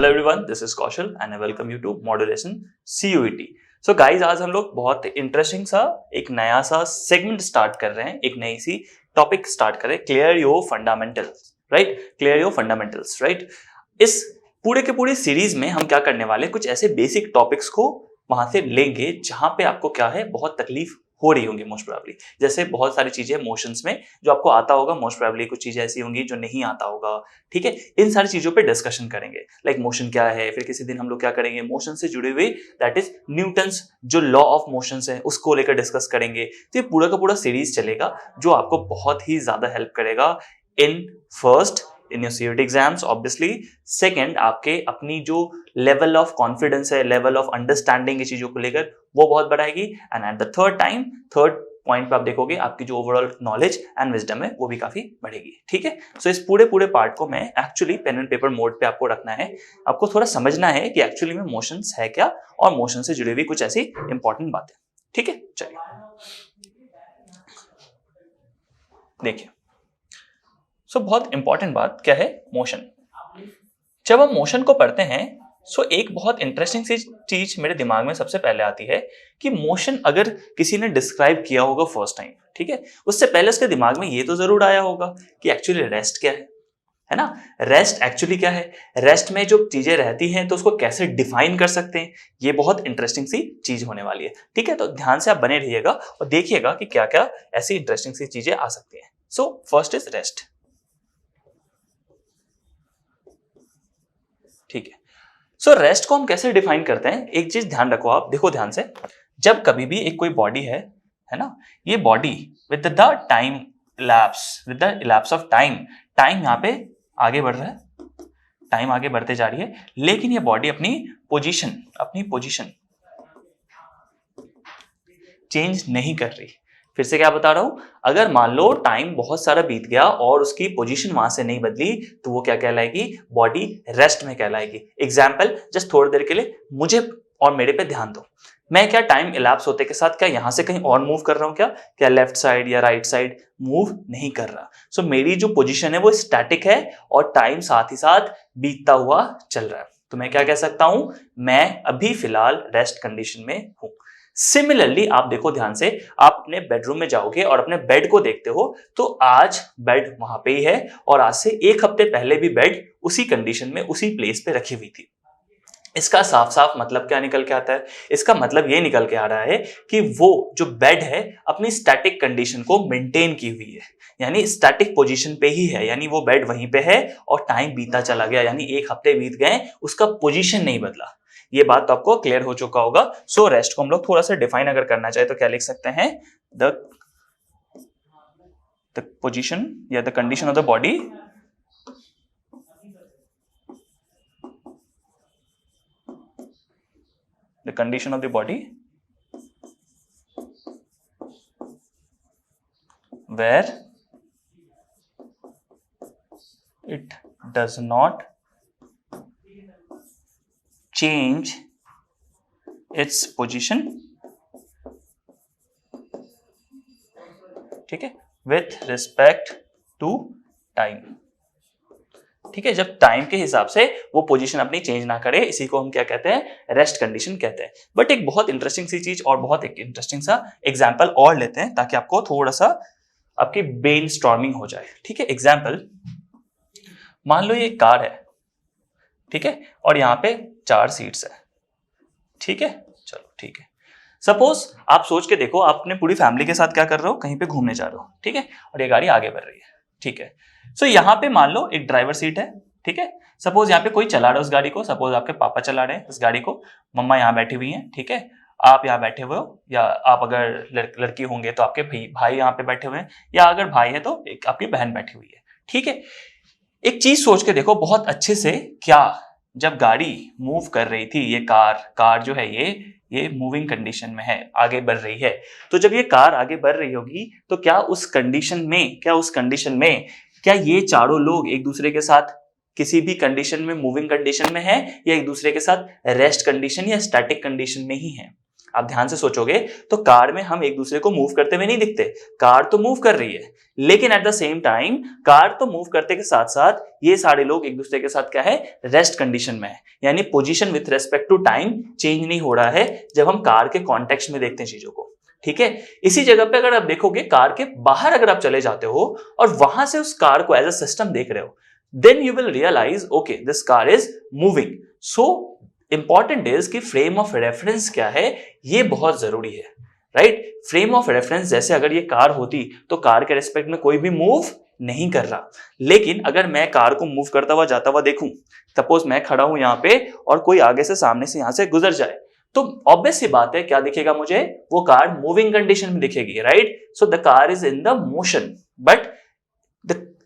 Hello everyone, this is Kaushal and I welcome you to modulation CUET। So guys, आज हम लोग बहुत interesting सा एक नया सा सेगमेंट स्टार्ट कर रहे हैं, एक नई सी टॉपिक स्टार्ट कर रहे हैं, clear your fundamentals, right? Clear your fundamentals, right? इस पूरे के पूरे सीरीज में हम क्या करने वाले हैं, कुछ ऐसे बेसिक टॉपिक्स को वहां से लेंगे जहां पे आपको क्या है, बहुत तकलीफ हो रही होंगी मोस्ट प्रोबेबली। जैसे बहुत सारी चीजें मोशंस में जो आपको आता होगा, मोस्ट प्रोबेबली कुछ चीजें ऐसी होंगी जो नहीं आता होगा, ठीक है? इन सारी चीजों पे डिस्कशन करेंगे, लाइक मोशन क्या है। फिर किसी दिन हम लोग क्या करेंगे, मोशन से जुड़े हुए दैट इज न्यूटन्स जो लॉ ऑफ मोशंस है उसको लेकर डिस्कस करेंगे। तो ये पूरा का पूरा सीरीज चलेगा जो आपको बहुत ही ज्यादा हेल्प करेगा in first in your CUET exams obviously, second आपके अपनी जो लेवल ऑफ कॉन्फिडेंस है, लेवल ऑफ अंडरस्टैंडिंग चीजों को लेकर वो बहुत बढ़ाएगी। And at the third point पे आप देखोगे आपकी जो ओवरऑल नॉलेज एंड विजडम है वो भी काफी बढ़ेगी, ठीक है? सो इस पूरे पार्ट को मैं actually pen and paper mode पे आपको रखना है। आपको थोड़ा समझना है कि एक्चुअली में मोशंस है क्या और मोशन से जुड़ी हुई कुछ ऐसी इंपॉर्टेंट बातें, ठीक है? चलिए देखिए, सो बहुत इंपॉर्टेंट बात क्या है, मोशन। जब हम मोशन को पढ़ते हैं सो एक बहुत इंटरेस्टिंग सी चीज मेरे दिमाग में सबसे पहले आती है कि मोशन अगर किसी ने डिस्क्राइब किया होगा फर्स्ट टाइम, ठीक है, उससे पहले उसके दिमाग में ये तो जरूर आया होगा कि एक्चुअली रेस्ट क्या है ना? रेस्ट एक्चुअली क्या है, रेस्ट में जो चीजें रहती हैं तो उसको कैसे डिफाइन कर सकते हैं, ये बहुत इंटरेस्टिंग सी चीज होने वाली है, ठीक है? तो ध्यान से आप बने रहिएगा और देखिएगा कि क्या क्या ऐसी इंटरेस्टिंग सी चीजें आ सकती हैं। सो फर्स्ट इज रेस्ट, ठीक है? सो रेस्ट को हम कैसे डिफाइन करते हैं, एक चीज ध्यान रखो, आप देखो ध्यान से। जब कभी भी एक कोई बॉडी है ना, ये body with the time elapse, with the elapse of time, time यहाँ पे आगे बढ़ रहा है, टाइम आगे बढ़ते जा रही है, लेकिन ये बॉडी अपनी पोजीशन चेंज नहीं कर रही। फिर से क्या बता रहा हूं, अगर मान लो टाइम बहुत सारा बीत गया और उसकी पोजीशन वहां से नहीं बदली तो वो क्या कहलाएगी, बॉडी रेस्ट में कहलाएगी। एग्जाम्पल, जस्ट थोड़ी देर के लिए मुझे और मेरे पे ध्यान दो। मैं क्या टाइम इलैप्स होते के साथ क्या यहां से कहीं और मूव कर रहा हूं, क्या लेफ्ट साइड या राइट साइड मूव नहीं कर रहा। सो मेरी जो पोजीशन है वो स्टैटिक है और टाइम साथ ही साथ बीतता हुआ चल रहा है। तो मैं क्या कह सकता हूं, मैं अभी फिलहाल रेस्ट कंडीशन में हूं। सिमिलरली आप देखो ध्यान से, आप अपने बेडरूम में जाओगे और अपने बेड को देखते हो तो आज बेड वहां पे ही है और आज से एक हफ्ते पहले भी बेड उसी कंडीशन में उसी प्लेस पे रखी हुई थी। इसका साफ साफ मतलब क्या निकल के आता है, इसका मतलब ये निकल के आ रहा है कि वो जो बेड है अपनी स्टैटिक कंडीशन को मेंटेन की हुई है, यानी स्टैटिक पोजीशन पे ही है, यानी वो बेड वहीं पे है और टाइम बीता चला गया, यानी एक हफ्ते बीत गए, उसका पोजीशन नहीं बदला। ये बात तो आपको क्लियर हो चुका होगा। सो रेस्ट को हम लोग थोड़ा सा डिफाइन अगर करना चाहे तो क्या लिख सकते हैं, द पोजीशन या the condition of the body the condition of the body where it does not change its position, ठीक है, with respect to time, ठीक है? जब टाइम के हिसाब से वो पोजीशन अपनी चेंज ना करे, इसी को हम क्या कहते हैं, रेस्ट कंडीशन कहते हैं। बट एक बहुत इंटरेस्टिंग सी चीज और बहुत एक इंटरेस्टिंग सा एग्जांपल और लेते हैं ताकि आपको थोड़ा सा आपकी ब्रेन स्टॉर्मिंग हो जाए, ठीक है? एग्जांपल, मान लो ये कार है, ठीक है, और यहाँ पे 4 सीट्स है, ठीक है? चलो ठीक है। सपोज आप सोच के देखो, आप अपने पूरी फैमिली के साथ क्या कर रहे हो, कहीं पे घूमने जा रहे हो, ठीक है, और ये गाड़ी आगे बढ़ रही है, ठीक है? सो यहाँ पे मान लो एक ड्राइवर सीट है, ठीक है? सपोज यहाँ पे कोई चला रहा है उस गाड़ी को, सपोज आपके पापा चला रहे हैं इस गाड़ी को, मम्मा यहाँ बैठी हुई हैं, ठीक है, आप यहाँ बैठे हुए हो, या आप अगर लड़की होंगे तो आपके भाई यहाँ पे बैठे हुए हैं, या अगर भाई है तो एक आपकी बहन बैठी हुई है, ठीक है? एक चीज सोच के देखो बहुत अच्छे से, क्या जब गाड़ी मूव कर रही थी, ये कार जो है ये मूविंग कंडीशन में है, आगे बढ़ रही है, तो जब ये कार आगे बढ़ रही होगी तो क्या उस कंडीशन में क्या ये चारों लोग एक दूसरे के साथ किसी भी कंडीशन में मूविंग कंडीशन में है, या एक दूसरे के साथ रेस्ट कंडीशन या स्टैटिक कंडीशन में ही है? आप ध्यान से सोचोगे तो कार में हम एक दूसरे को मूव करते हुए नहीं दिखते, कार तो मूव कर रही है, लेकिन at the same time car तो मूव करते के साथ साथ ये सारे लोग एक दूसरे के साथ क्या है, रेस्ट कंडीशन में है, यानी position with respect to time change नहीं हो रहा है जब हम कार के कॉन्टेक्स्ट में देखते हैं चीजों को। ठीक है, इसी जगह पे अगर आप देखोगे कार के बाहर अगर आप चले जाते हो और वहां से उस कार को एज अ सिस्टम देख रहे हो, then you will realise okay this car is moving. So important is कि फ्रेम ऑफ रेफरेंस क्या है, ये बहुत जरूरी है, राइट। फ्रेम ऑफ रेफरेंस जैसे अगर ये कार होती तो कार के रेस्पेक्ट में कोई भी मूव नहीं कर रहा, लेकिन अगर मैं कार को मूव करता हुआ जाता हुआ देखूं, सपोज मैं खड़ा हूं यहां पे और कोई आगे से सामने से यहां से गुजर जाए, तो ऑब्वियस सी बात है क्या दिखेगा मुझे, वो कार मूविंग कंडीशन में दिखेगी, right. So the car is in the motion but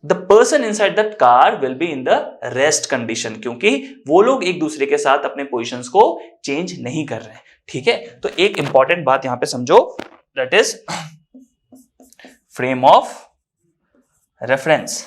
the person inside that car will be in the rest condition, क्योंकि वो लोग एक दूसरे के साथ अपने पोजीशंस को चेंज नहीं कर रहे हैं। ठीक है, तो एक इंपॉर्टेंट बात यहां पे समझो, that is frame of reference.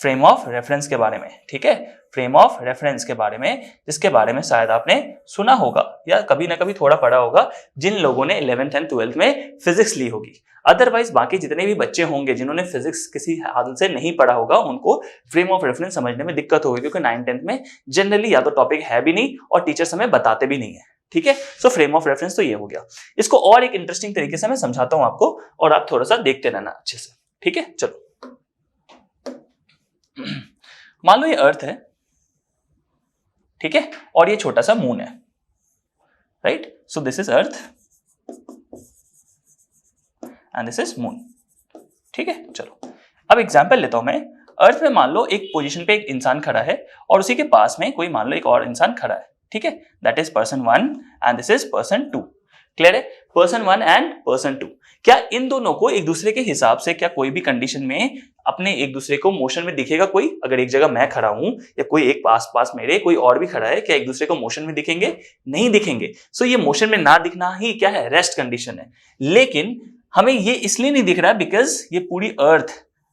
Frame of reference के बारे में, ठीक है, फ्रेम ऑफ रेफरेंस के बारे में, जिसके बारे में शायद आपने सुना होगा या कभी ना कभी थोड़ा पढ़ा होगा जिन लोगों ने 11th एंड 12th में फिजिक्स ली होगी। अदरवाइज बाकी जितने भी बच्चे होंगे जिन्होंने फिजिक्स किसी हाल से नहीं पढ़ा होगा, उनको फ्रेम ऑफ रेफरेंस समझने में दिक्कत होगी, क्योंकि 9th 10th में जनरली या तो टॉपिक है भी नहीं और टीचर्स हमें बताते भी नहीं है। ठीक है, सो फ्रेम ऑफ रेफरेंस तो ये हो गया। इसको और एक इंटरेस्टिंग तरीके से मैं समझाता हूं आपको और आप थोड़ा सा देखते रहना अच्छे से। ठीक है, चलो मान लो ये अर्थ है, ठीक है, और ये छोटा सा मून है, right. So this is earth and this is moon. ठीक है, चलो अब एग्जांपल लेता हूं मैं। अर्थ में मान लो एक पोजीशन पे एक इंसान खड़ा है और उसी के पास में कोई मान लो एक और इंसान खड़ा है, ठीक है, that is person 1 and this is person 2। Clear है, पर्सन 1 एंड पर्सन 2, क्या इन दोनों को एक दूसरे के हिसाब से क्या कोई भी कंडीशन में अपने एक दूसरे को मोशन में दिखेगा? कोई अगर एक जगह मैं खड़ा हूं या कोई एक पास मेरे कोई और भी खड़ा है, क्या एक दूसरे को मोशन में दिखेंगे? नहीं दिखेंगे। सो ये मोशन में ना दिखना ही क्या है, रेस्ट कंडीशन है। लेकिन हमें ये इसलिए नहीं दिख रहा बिकॉज ये पूरी अर्थ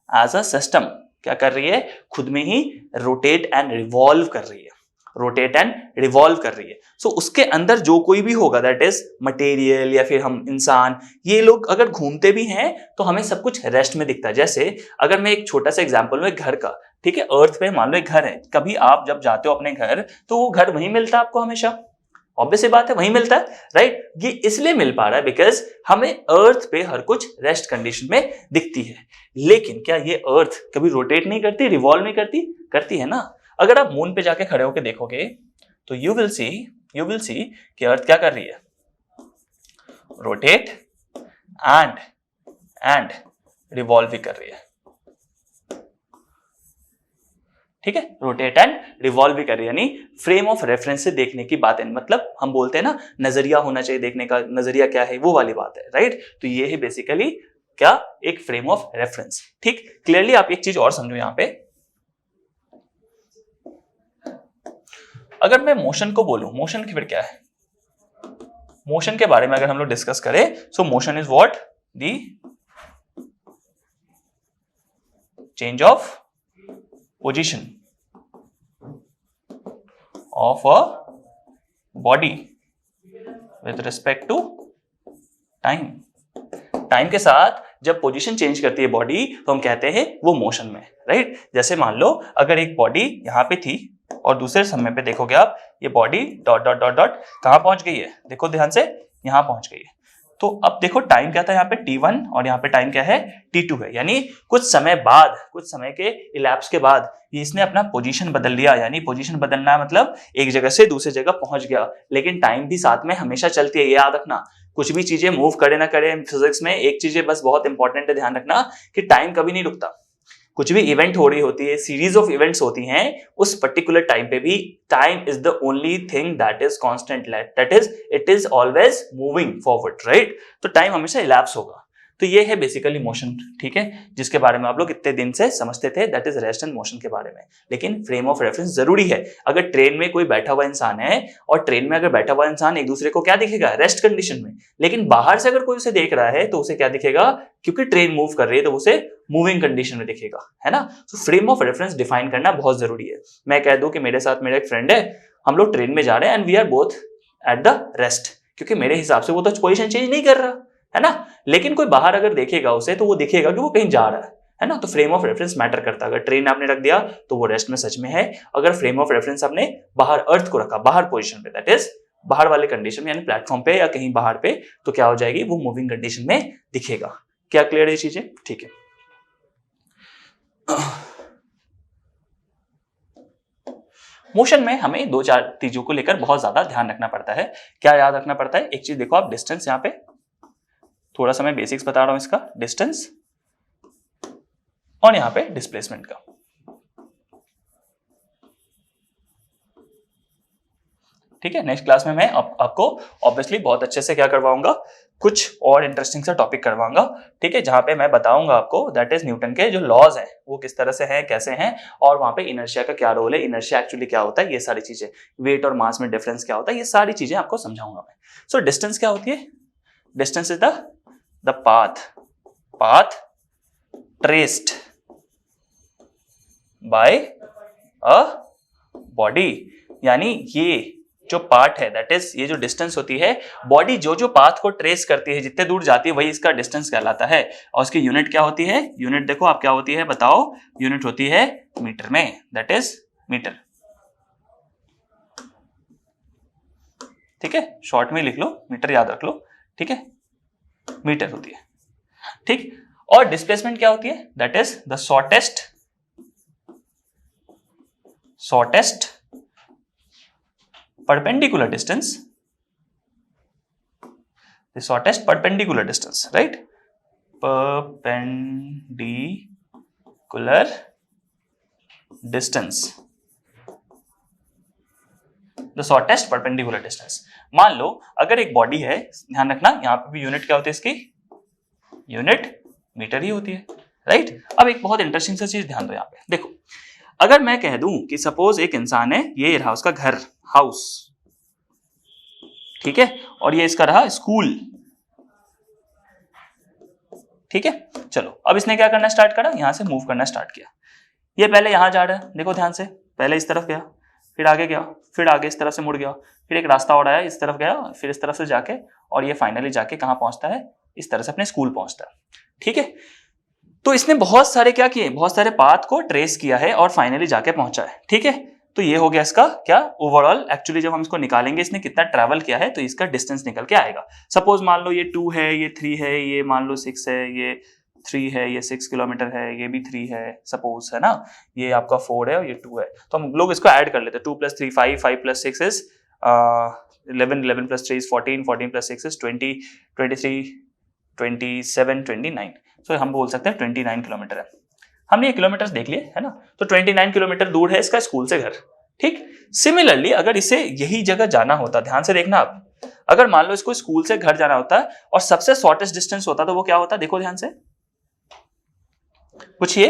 एज अ सिस्टम क्या कर रही है, खुद में ही रोटेट एंड रिवॉल्व कर रही है, रोटेट एंड रिवॉल्व कर रही है। सो उसके अंदर जो कोई भी होगा, दैट इज मटेरियल या फिर हम इंसान, ये लोग अगर घूमते भी हैं तो हमें सब कुछ रेस्ट में दिखता है। जैसे अगर मैं एक छोटा सा एग्जांपल में घर का, ठीक है, अर्थ पे मान लो एक घर है, कभी आप जब जाते हो अपने घर तो वो घर वहीं मिलता है आपको हमेशा, ऑब्वियस सी बात है वहीं मिलता है, राइट। ये इसलिए मिल पा रहा है बिकॉज हमें अर्थ पे हर कुछ रेस्ट कंडीशन में दिखती है। लेकिन क्या ये अर्थ कभी रोटेट नहीं करती, रिवॉल्व नहीं करती? करती है ना। अगर आप मून पे जाके खड़े होकर देखोगे तो यू विल सी कि अर्थ क्या कर रही है, रोटेट एंड रिवॉल्व भी कर रही है। ठीक है, रोटेट एंड रिवॉल्व भी कर रही है, यानी फ्रेम ऑफ रेफरेंस से देखने की बात है। मतलब हम बोलते हैं ना नजरिया होना चाहिए देखने का, नजरिया क्या है वो वाली बात है, राइट। तो ये है बेसिकली क्या, एक फ्रेम ऑफ रेफरेंस। ठीक, क्लियरली आप एक चीज और समझो यहां पे, अगर मैं मोशन को बोलूं, मोशन की फिर क्या है, मोशन के बारे में अगर हम लोग डिस्कस करें, so motion is what, the change of position of a body with respect to time. Time के साथ जब पोजीशन चेंज करती है बॉडी तो हम कहते हैं वो मोशन में, राइट। जैसे मान लो अगर एक बॉडी यहां पे थी और दूसरे समय पे देखोगे आप, ये body dot dot dot dot कहां पहुंच गई है, देखो ध्यान से, यहां पहुंच गई है। तो अब देखो टाइम क्या था यहाँ पे t1 और यहाँ पे टाइम क्या है, t2 है, यानी कुछ समय बाद, कुछ समय के इलैप्स के बाद ये इसने अपना पोजीशन बदल लिया। यानी पोजीशन बदलना है मतलब एक जगह से दूसरी जगह पहुंच गया, लेकिन टाइम भी साथ में हमेशा चलती है, ये याद रखना। कुछ भी चीजें मूव करे ना करे फिजिक्स में, एक चीज बस बहुत इंपॉर्टेंट है ध्यान रखना कि टाइम कभी नहीं रुकता। कुछ भी इवेंट हो रही होती है, सीरीज ऑफ इवेंट्स होती हैं, उस पर्टिकुलर टाइम पे भी time is the only thing that is constant, that is it is always moving forward, right. तो टाइम हमेशा इलैप्स होगा। तो ये है बेसिकली मोशन, ठीक है, जिसके बारे में आप लोग इतने दिन से समझते थे, that is rest and motion के बारे में। लेकिन फ्रेम ऑफ रेफरेंस जरूरी है। अगर ट्रेन में कोई बैठा हुआ इंसान है और ट्रेन में अगर बैठा हुआ इंसान एक दूसरे को क्या दिखेगा, रेस्ट कंडीशन में, लेकिन बाहर से अगर कोई उसे देख रहा है तो उसे क्या दिखेगा, क्योंकि ट्रेन मूव कर रही है तो उसे मूविंग कंडीशन में दिखेगा, है ना। तो फ्रेम ऑफ रेफरेंस डिफाइन करना बहुत जरूरी है। मैं कह दूं कि मेरे साथ मेरा एक फ्रेंड है, हम लोग ट्रेन में जा रहे हैं and we are both at the rest, क्योंकि मेरे हिसाब से वो तो पोजीशन चेंज नहीं कर रहा है ना, लेकिन कोई बाहर अगर देखेगा उसे तो वो दिखेगा कि वो कहीं जा रहा है ना। तो फ्रेम ऑफ रेफरेंस मैटर करता है। अगर ट्रेन आपने रख दिया तो वो रेस्ट में सच में है, अगर फ्रेम ऑफ रेफरेंस आपने बाहर अर्थ को रखा, बाहर पोजीशन पे, दैट इज बाहर वाले कंडीशन में, यानी प्लेटफॉर्म पे या कहीं बाहर पे, तो क्या हो जाएगी, वो मूविंग कंडीशन में दिखेगा। क्या क्लियर है चीजें? ठीक है। मोशन में हमें दो चार चीजों को लेकर बहुत ज्यादा ध्यान रखना पड़ता है। क्या याद रखना पड़ता है? एक चीज देखो आप, डिस्टेंस, यहाँ पे थोड़ा सा मैं बेसिक्स बता रहा हूं इसका, डिस्टेंस, और यहाँ पे डिस्प्लेसमेंट का। ठीक है, नेक्स्ट क्लास में मैं आपको ऑब्वियसली बहुत अच्छे से क्या करवाऊंगा, कुछ और इंटरेस्टिंग सा टॉपिक करवाऊंगा। ठीक है, जहां पे मैं बताऊंगा आपको दैट इज न्यूटन के जो लॉज हैं वो किस तरह से हैं, कैसे हैं, और वहां पे इनर्शिया का क्या रोल है, इनर्शिया एक्चुअली क्या होता है, ये सारी चीजें, वेट और मास में डिफरेंस क्या होता है, ये सारी चीजें आपको समझाऊंगा मैं। सो डिस्टेंस क्या होती है? Distance is the path traced by a body, यानी ये जो पार्ट है, दैट इज ये जो डिस्टेंस होती है, बॉडी जो जो पाथ को ट्रेस करती है, जितने दूर जाती है, वही इसका डिस्टेंस कहलाता है। और उसकी यूनिट क्या होती है? यूनिट देखो आप क्या होती है, बताओ। यूनिट होती है मीटर में, दैट इज मीटर। ठीक है, शॉर्ट में लिख लो, मीटर याद रख लो। ठीक है, मीटर होती है। ठीक, और डिस्प्लेसमेंट क्या होती है? That is the shortest perpendicular distance, the shortest perpendicular distance, right? Perpendicular distance, the shortest perpendicular distance। मान लो अगर एक बॉडी है, ध्यान रखना यहाँ पे भी यूनिट क्या होती है इसकी, यूनिट मीटर ही होती है, राइट? अब एक बहुत इंटरेस्टिंग सा चीज ध्यान दो, यहाँ पे देखो, अगर मैं कह दूं कि सपोज एक इंसान है, ये रहा उसका घर, हाउस, ठीक है, और ये इसका रहा स्कूल। ठीक है, चलो अब इसने क्या करना स्टार्ट करा, यहां से मूव करना स्टार्ट किया। ये पहले यहां जा रहा है, देखो ध्यान से, पहले इस तरफ गया, फिर आगे गया, फिर आगे इस तरफ से मुड़ गया, फिर एक रास्ता और आया, इस तरफ गया, फिर इस तरफ से जाके, और ये फाइनली जाके कहां पहुंचता है, इस तरह से अपने स्कूल पहुंचता है। ठीक है, तो इसने बहुत सारे क्या किए, बहुत सारे पाथ को ट्रेस किया है और फाइनली जाके पहुंचा है। ठीक है, तो ये हो गया इसका क्या, ओवरऑल। एक्चुअली जब हम इसको निकालेंगे इसने कितना ट्रैवल किया है, तो इसका डिस्टेंस निकल के आएगा। सपोज मान लो ये 2 है, ये 3 है, ये मान लो 6 है, ये 3 है, ये 6 किलोमीटर है, ये भी 3 है सपोज, है ना, ये आपका 4 है और ये 2 है, तो हम लोग इसको ऐड कर लेते हैं। 2 + 3 5, 5 + 6 इज 11, 11 + 3 इज 14, 14 + 6 इज 20, 23, 27, 29, तो हम बोल सकते हैं 29 किलोमीटर है। हमने ये किलोमीटर देख लिए, है ना, तो 29 किलोमीटर दूर है इसका स्कूल से घर। ठीक, सिमिलरली अगर इसे यही जगह जाना होता, ध्यान से देखना आप, अगर मान लो इसको स्कूल से घर जाना होता और सबसे शॉर्टेस्ट डिस्टेंस होता, तो वो क्या होता, देखो ध्यान से, पूछिए,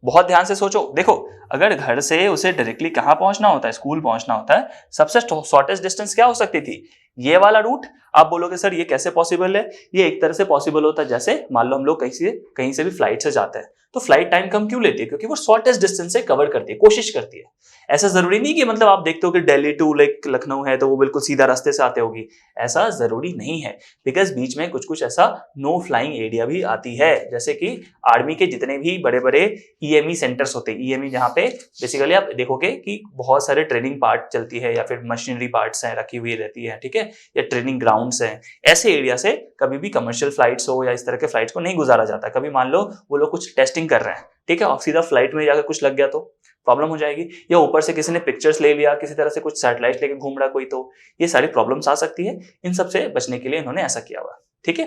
बहुत ध्यान से सोचो। देखो अगर घर से उसे डायरेक्टली कहां पहुंचना होता है, स्कूल पहुंचना होता है, सबसे शॉर्टेस्ट डिस्टेंस क्या हो सकती थी, ये वाला रूट। आप बोलोगे सर ये कैसे पॉसिबल है? ये एक तरह से पॉसिबल होता है, जैसे मान लो हम लोग कहीं से भी फ्लाइट से जाते हैं, तो फ्लाइट टाइम कम क्यों लेती है? क्योंकि वो शॉर्टेस्ट डिस्टेंस से कवर करती है, कोशिश करती है। ऐसा जरूरी नहीं कि मतलब आप देखते हो कि दिल्ली टू लाइक लखनऊ है तो वो बिल्कुल सीधा रास्ते से आते होगी, ऐसा जरूरी नहीं है, बिकॉज बीच में कुछ कुछ ऐसा नो फ्लाइंग एरिया भी आती है, जैसे कि आर्मी के जितने भी बड़े बड़े ईएमई सेंटर्स होते हैं, ईएमई जहाँ पे बेसिकली आप देखोगे कि बहुत सारे ट्रेनिंग पार्ट चलती है या फिर मशीनरी पार्ट्स हैं रखी हुई रहती है, ठीक है, या ट्रेनिंग ग्राउंड्स हैं, ऐसे एरिया से कभी भी कमर्शियल फ्लाइट्स हो या इस तरह के फ्लाइट्स को नहीं गुजारा जाता। कभी मान लो वो लोग कुछ टेस्टिंग कर रहे हैं, ठीक है, और सीधा फ्लाइट में जाकर कुछ लग गया तो प्रॉब्लम हो जाएगी, या ऊपर से किसी ने पिक्चर्स ले लिया, किसी तरह से कुछ सैटेलाइट लेके घूम रहा कोई, तो ये सारी प्रॉब्लम्स आ सकती है। इन सब से बचने के लिए इन्होंने ऐसा किया हुआ, ठीक है।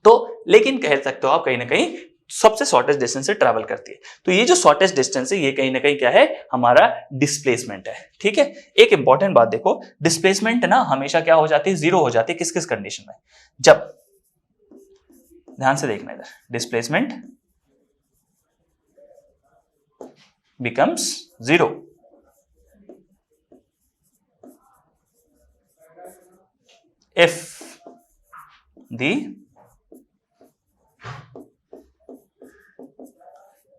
तो लेकिन कह सकते हो आप कहीं ना कहीं सबसे शॉर्टेस्ट डिस्टेंस से ट्रैवल करती है, तो ये जो शॉर्टेस्ट डिस्टेंस है ये कहीं ना कहीं क्या है, हमारा डिस्प्लेसमेंट है, ठीक है। एक इंपॉर्टेंट बात देखो, डिस्प्लेसमेंट ना हमेशा क्या हो जाती है, जीरो हो जाती है। किस किस कंडीशन में? जब, ध्यान से देखना इधर, displacement becomes zero if the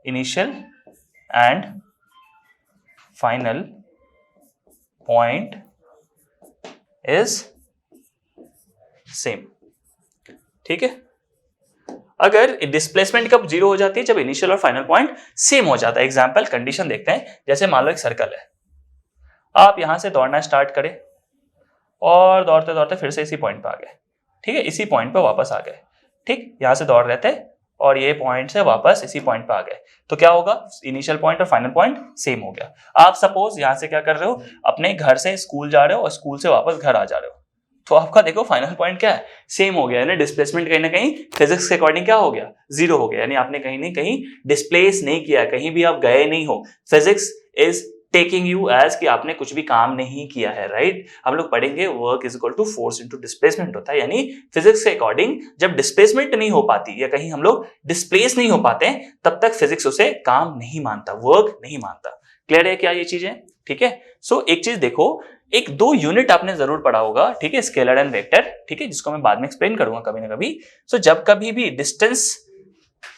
initial and final point is same. ठीक है, अगर डिस्प्लेसमेंट कब जीरो हो जाती है, जब इनिशियल और फाइनल पॉइंट सेम हो जाता है। एग्जांपल कंडीशन देखते हैं, जैसे मान लो एक सर्कल है, आप यहां से दौड़ना स्टार्ट करें और दौड़ते दौड़ते फिर से इसी पॉइंट पे आ गए। ठीक है, इसी पॉइंट पे वापस आ गए। ठीक, यहां से दौड़ रहे थे और ये पॉइंट से वापस इसी पॉइंट पे आ गए, तो क्या होगा, इनिशियल पॉइंट और फाइनल पॉइंट सेम हो गया। आप सपोज यहां से क्या कर रहे हो, अपने घर से स्कूल जा रहे हो और स्कूल से वापस घर आ जा रहे हो, तो आपका देखो फाइनल पॉइंट क्या है, सेम हो गया। यानी डिस्प्लेसमेंट कहीं ना कहीं फिजिक्स के अकॉर्डिंग क्या हो गया, जीरो हो गया। यानी आपने कहीं ना कहीं डिस्प्लेस नहीं किया, कहीं भी आप गए नहीं हो। Physics is taking you as कि आपने कुछ भी काम नहीं किया है, राइट। हम लोग पढ़ेंगे work is equal to force into displacement होता है। यानी फिजिक्स के अकॉर्डिंग जब डिस्प्लेसमेंट नहीं हो पाती या कहीं हम लोग डिस्प्लेस नहीं हो पाते तब तक फिजिक्स उसे काम नहीं मानता, वर्क नहीं मानता। क्लियर है क्या ये चीजें? ठीक है, सो एक चीज देखो, एक दो यूनिट आपने जरूर पढ़ा होगा, ठीक है, स्केलर एंड वेक्टर, ठीक है, जिसको मैं बाद में एक्सप्लेन करूंगा कभी ना कभी। सो जब कभी भी डिस्टेंस,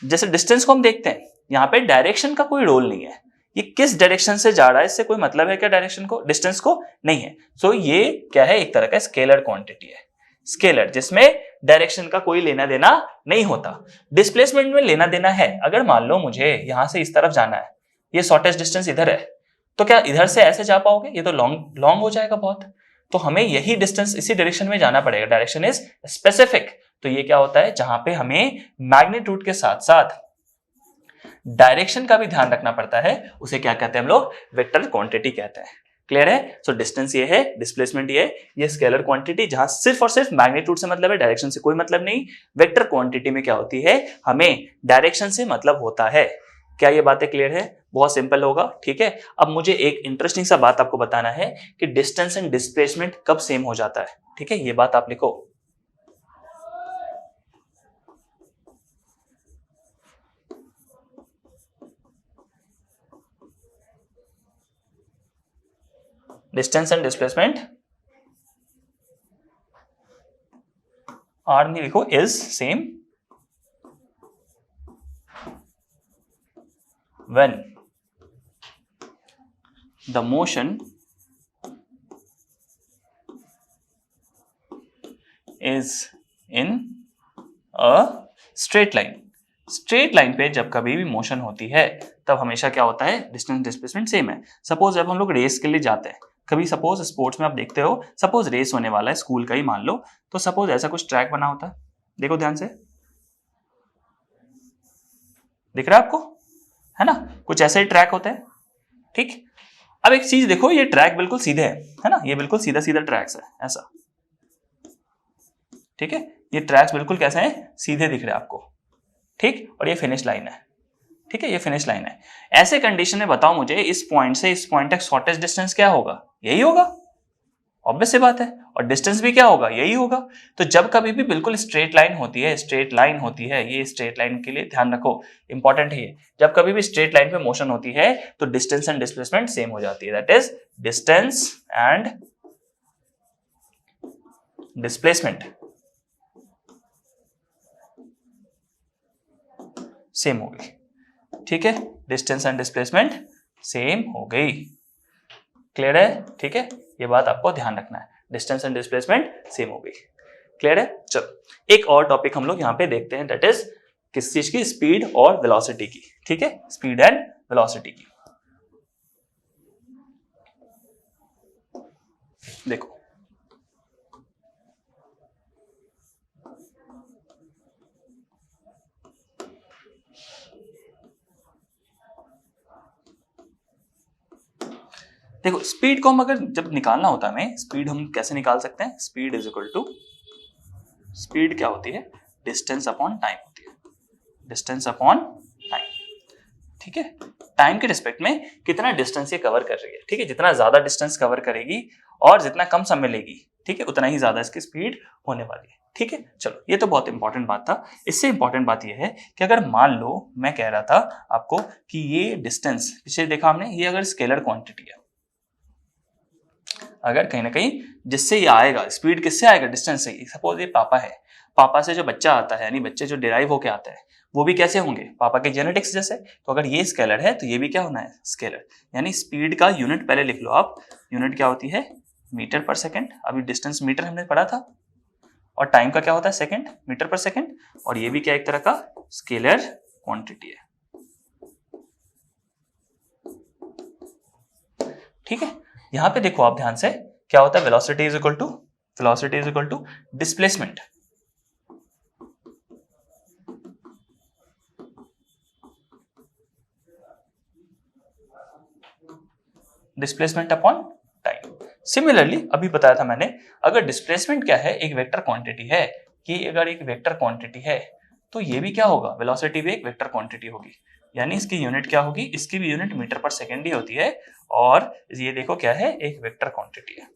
जैसे डिस्टेंस को हम देखते हैं, यहाँ पे डायरेक्शन का कोई रोल नहीं है, ये किस डायरेक्शन से जा रहा है इससे कोई मतलब है क्या डायरेक्शन को, डिस्टेंस को? नहीं है। सो ये क्या है, एक तरह का स्केलर क्वांटिटी है, स्केलर, जिसमें डायरेक्शन का कोई लेना देना नहीं होता। डिस्प्लेसमेंट में लेना देना है। अगर मान लो मुझे यहां से इस तरफ जाना है, ये शॉर्टेस्ट डिस्टेंस इधर है, तो क्या इधर से ऐसे जा पाओगे? ये तो लॉन्ग लॉन्ग हो जाएगा बहुत। तो हमें यही डिस्टेंस इसी डायरेक्शन में जाना पड़ेगा। Direction is specific. तो ये क्या होता है, जहां पे हमें मैग्नीट्यूड के साथ साथ डायरेक्शन का भी ध्यान रखना पड़ता है, उसे क्या कहते हैं हम लोग, वेक्टर क्वांटिटी कहते हैं। क्लियर है? सो डिस्टेंस ये है, डिस्प्लेसमेंट ये स्केलर क्वांटिटी, जहां सिर्फ और सिर्फ मैग्नीट्यूड से मतलब है, डायरेक्शन से कोई मतलब नहीं। वेक्टर क्वांटिटी में क्या होती है, हमें डायरेक्शन से मतलब होता है। क्या ये बातें क्लियर है? बहुत सिंपल होगा। ठीक है, अब मुझे एक इंटरेस्टिंग सा बात आपको बताना है कि डिस्टेंस एंड डिस्प्लेसमेंट कब सेम हो जाता है। ठीक है, ये बात आप लिखो। डिस्टेंस एंड डिस्प्लेसमेंट, आर नहीं लिखो, is same when the motion is in a straight line। Straight line पे जब कभी भी मोशन होती है तब हमेशा क्या होता है, डिस्टेंस डिस्प्लेसमेंट सेम है। सपोज जब हम लोग रेस के लिए जाते हैं, कभी सपोज स्पोर्ट्स में आप देखते हो, सपोज रेस होने वाला है स्कूल का ही मान लो, तो सपोज ऐसा कुछ ट्रैक बना होता है, देखो ध्यान से, दिख रहा है आपको, है ना, कुछ ऐसे ही ट्रैक होता है। ठीक, अब एक चीज देखो, ये ट्रैक बिल्कुल सीधे है ना, ये बिल्कुल सीधा सीधा ट्रैक्स है ऐसा। ठीक है, ये ट्रैक्स बिल्कुल कैसे हैं, सीधे दिख रहे हैं आपको। ठीक, और ये फिनिश लाइन है। ठीक है, ये फिनिश लाइन है। ऐसे कंडीशन में बताओ मुझे, इस पॉइंट से इस पॉइंट तक शॉर्टेस्ट डिस्टेंस क्या होगा, यही होगा, ऑब्वियस सी बात है। और डिस्टेंस भी क्या होगा, यही होगा। तो जब कभी भी बिल्कुल स्ट्रेट लाइन होती है, स्ट्रेट लाइन होती है, ये स्ट्रेट लाइन के लिए ध्यान रखो, इंपॉर्टेंट है ये, जब कभी भी स्ट्रेट लाइन पे मोशन होती है तो डिस्टेंस एंड डिस्प्लेसमेंट सेम हो जाती है। That is distance and displacement same हो गई। ठीक है, डिस्टेंस एंड डिस्प्लेसमेंट सेम हो गई। क्लियर है? ठीक है, ये बात आपको ध्यान रखना है, डिस्टेंस एंड डिस्प्लेसमेंट सेम हो गई। क्लियर है? चलो एक और टॉपिक हम लोग यहां पे देखते हैं, दैट इज किस चीज की, स्पीड और वेलोसिटी की। ठीक है, स्पीड एंड वेलोसिटी की। देखो देखो, स्पीड को हम अगर जब निकालना होता है हमें, स्पीड हम कैसे निकाल सकते हैं, speed is equal to, speed क्या होती है, डिस्टेंस अपॉन टाइम होती है, डिस्टेंस अपॉन टाइम। ठीक है, टाइम के रिस्पेक्ट में कितना डिस्टेंस ये कवर कर रही है। ठीक है, जितना ज्यादा डिस्टेंस कवर करेगी और जितना कम समय लेगी, ठीक है, उतना ही ज्यादा इसकी स्पीड होने वाली है। ठीक है, चलो ये तो बहुत इंपॉर्टेंट बात था। इससे इंपॉर्टेंट बात यह है कि अगर मान लो मैं कह रहा था आपको कि ये डिस्टेंस, पीछे देखा हमने, ये अगर स्केलर क्वांटिटी है, अगर कहीं ना कहीं जिससे ये आएगा, स्पीड किससे आएगा, डिस्टेंस से। सपोज ये पापा है, पापा से जो बच्चा आता है, यानी बच्चे जो डिराइव होके आता है, वो भी कैसे होंगे, पापा के जेनेटिक्स जैसे। तो अगर ये स्केलर है तो ये भी क्या होना है, स्केलर। यानी स्पीड का यूनिट पहले लिख लो आप, यूनिट क्या होती है, मीटर पर सेकेंड। अभी डिस्टेंस मीटर हमने पढ़ा था, और टाइम का क्या होता है सेकंड, मीटर पर सेकंड, और ये भी क्या एक तरह का स्केलर क्वांटिटी है। ठीक है, यहां पे देखो आप ध्यान से क्या होता है, velocity is equal to displacement. Displacement upon time. Similarly अभी बताया था मैंने, अगर डिस्प्लेसमेंट क्या है, एक वेक्टर क्वांटिटी है, कि अगर एक वेक्टर क्वांटिटी है तो ये भी क्या होगा, वेलोसिटी भी एक वेक्टर क्वांटिटी होगी, यानी इसकी यूनिट क्या होगी, इसकी भी यूनिट मीटर पर सेकंड ही होती है, और ये देखो क्या है, एक वेक्टर क्वांटिटी है,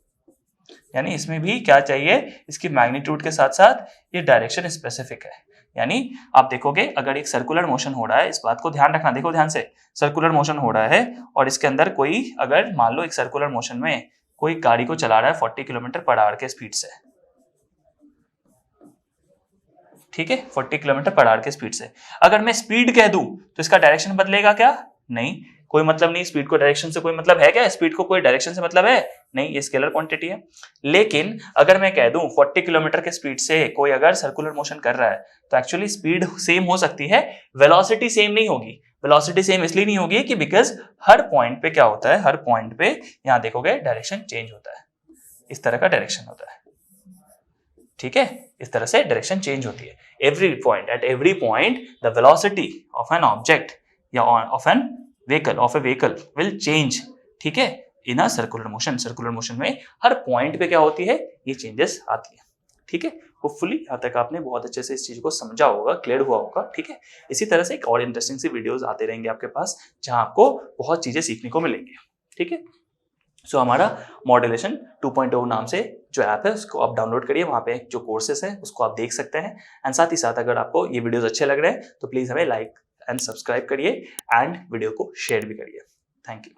यानी इसमें भी क्या चाहिए, इसकी मैग्नीट्यूड के साथ साथ ये डायरेक्शन स्पेसिफिक है। यानी आप देखोगे अगर एक सर्कुलर मोशन हो रहा है, इस बात को ध्यान रखना, देखो ध्यान से, सर्कुलर मोशन हो रहा है और इसके अंदर कोई, अगर मान लो एक सर्कुलर मोशन में कोई गाड़ी को चला रहा है 40 किलोमीटर पर आवर के स्पीड से, ठीक है, 40 किलोमीटर पर आवर के स्पीड से, अगर मैं स्पीड कह दूं तो इसका डायरेक्शन बदलेगा क्या, नहीं, कोई मतलब नहीं, स्पीड को डायरेक्शन से कोई मतलब है क्या, स्पीड को कोई डायरेक्शन से मतलब है नहीं, ये स्केलर क्वांटिटी है। लेकिन अगर मैं कह दूं 40 किलोमीटर के स्पीड से कोई अगर सर्कुलर मोशन कर रहा है तो एक्चुअली स्पीड सेम हो सकती है, वेलोसिटी सेम नहीं होगी। वेलोसिटी सेम इसलिए नहीं होगी कि बिकॉज हर पॉइंट पे क्या होता है, हर पॉइंट पे यहां देखोगे डायरेक्शन चेंज होता है, इस तरह का डायरेक्शन होता है, ठीक है, इस तरह से डायरेक्शन चेंज होती है। At every point the velocity of an object या of a vehicle will change, ठीक है, इन अ सर्कुलर मोशन में हर पॉइंट पे क्या होती है, ये चेंजेस आती है, ठीक है। होपफुली यहाँ तक आपने बहुत अच्छे से इस चीज को समझा होगा, क्लियर हुआ होगा, ठीक है। इसी तरह से एक और इंटरेस्टिंग सी वीडियोस आते रहेंगे आपके पास, जहां आपको बहुत चीजें सीखने को मिलेंगी, ठीक है। सो हमारा मॉड्यूलेशन 2.0 नाम से जो ऐप है उसको आप डाउनलोड करिए, वहाँ पे जो कोर्सेस हैं उसको आप देख सकते हैं। एंड साथ ही साथ अगर आपको ये वीडियोस अच्छे लग रहे हैं तो प्लीज हमें लाइक एंड सब्सक्राइब करिए एंड वीडियो को शेयर भी करिए। Thank you.